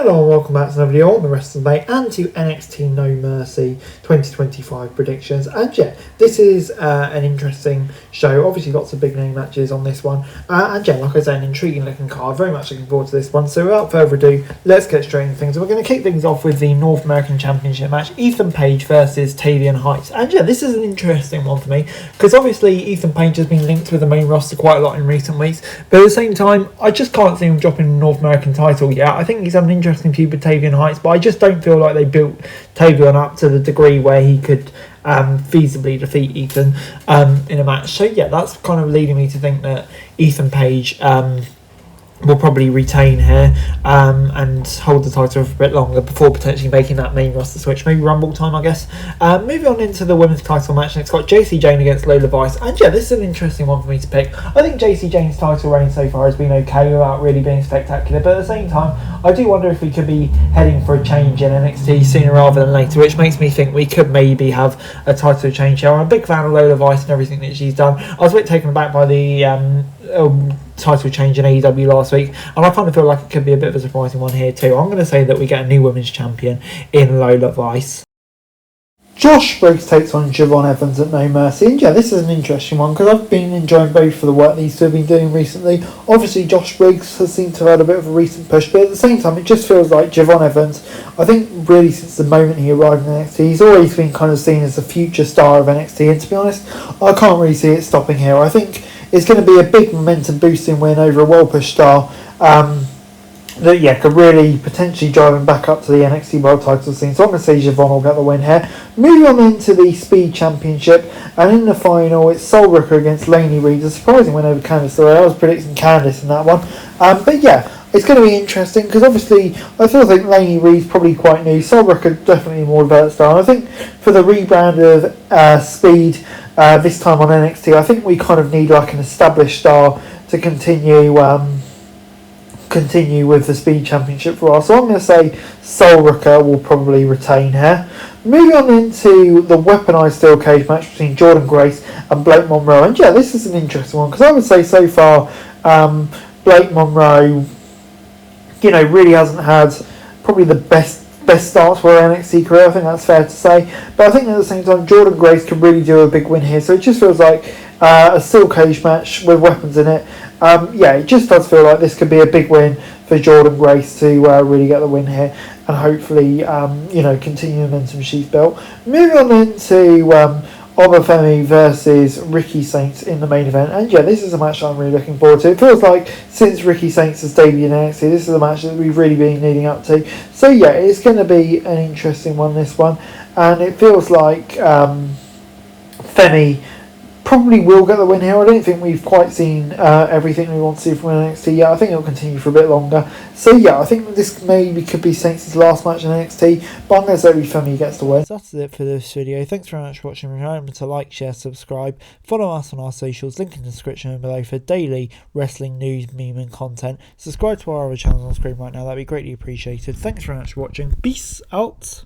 Hello and welcome back to another video on the rest of the day and to NXT No Mercy 2025 predictions. And yeah, this is an interesting show. Obviously lots of big name matches on this one. And yeah, like I said, an intriguing looking card. Very much looking forward to this one. So without further ado, let's get straight into things. And we're going to kick things off with the North American Championship match. Ethan Page versus Tavian Heights. And yeah, this is an interesting one for me because obviously Ethan Page has been linked with the main roster quite a lot in recent weeks. But at the same time, I just can't see him dropping the North American title yet. I think he's having an interesting feud with Tavian Heights, but I just don't feel like they built Tavian up to the degree where he could feasibly defeat Ethan in a match. So yeah, that's kind of leading me to think that Ethan Page will probably retain here and hold the title for a bit longer before potentially making that main roster switch, maybe Rumble time I guess. Moving on into the women's title match, and it's got Jacy Jayne against Lola Vice, and yeah, this is an interesting one for me to pick. I think Jacy Jayne's title reign so far has been okay without really being spectacular, but at the same time I do wonder if we could be heading for a change in NXT sooner rather than later, which makes me think we could maybe have a title change here. I'm a big fan of Lola Vice and everything that she's done. I was a bit taken aback by the title change in AEW last week, and I kind of feel like it could be a bit of a surprising one here too. I'm going to say that we get a new women's champion in Lola Vice. Josh Briggs takes on Javon Evans at No Mercy, and yeah, this is an interesting one because I've been enjoying both for the work these two have been doing recently. Obviously Josh Briggs has seemed to have had a bit of a recent push, but at the same time it just feels like Javon Evans, I think really since the moment he arrived in NXT, he's always been kind of seen as the future star of NXT, and to be honest, I can't really see it stopping here. I think it's going to be a big momentum boosting win over a well-pushed star that yeah could really potentially drive him back up to the NXT World Title scene. So I'm going to say Javon will get the win here. Moving on into the Speed Championship, and in the final it's Sol Rooker against Lainey Reed. A surprising win over Candice LeRae. I was predicting Candice in that one, but yeah, it's going to be interesting because obviously I still think Lainey Reed's probably quite new. Sol Rooker definitely more versatile, and I think for the rebrand of Speed this time on NXT, I think we kind of need like an established star to continue with the Speed Championship for us. So I'm going to say Sol Rooker will probably retain here. Moving on into the weaponized steel cage match between Jordynne Grace and Blake Monroe, and yeah, this is an interesting one because I would say so far Blake Monroe, you know, really hasn't had probably the best start for her NXT career. I think that's fair to say, but I think at the same time Jordynne Grace can really do a big win here. So it just feels like a steel cage match with weapons in it. Yeah, it just does feel like this could be a big win for Jordynne Grace to really get the win here and hopefully you know, continue the momentum she's built. Moving on into Obafemi versus Ricky Saints in the main event, and yeah, this is a match I'm really looking forward to. It feels like since Ricky Saints has debuted in NXT, this is a match that we've really been leading up to. So yeah, it's going to be an interesting one, this one, and it feels like Femi probably will get the win here. I don't think we've quite seen everything we want to see from NXT yet. I think it'll continue for a bit longer. So yeah, I think this maybe could be Saints' last match in NXT, but I'm going to say Femi gets the win. So that's it for this video. Thanks very much for watching. Remember to like, share, subscribe, follow us on our socials, link in the description below for daily wrestling news, meme and content. Subscribe to our other channels on screen right now, that'd be greatly appreciated. Thanks very much for watching. Peace out.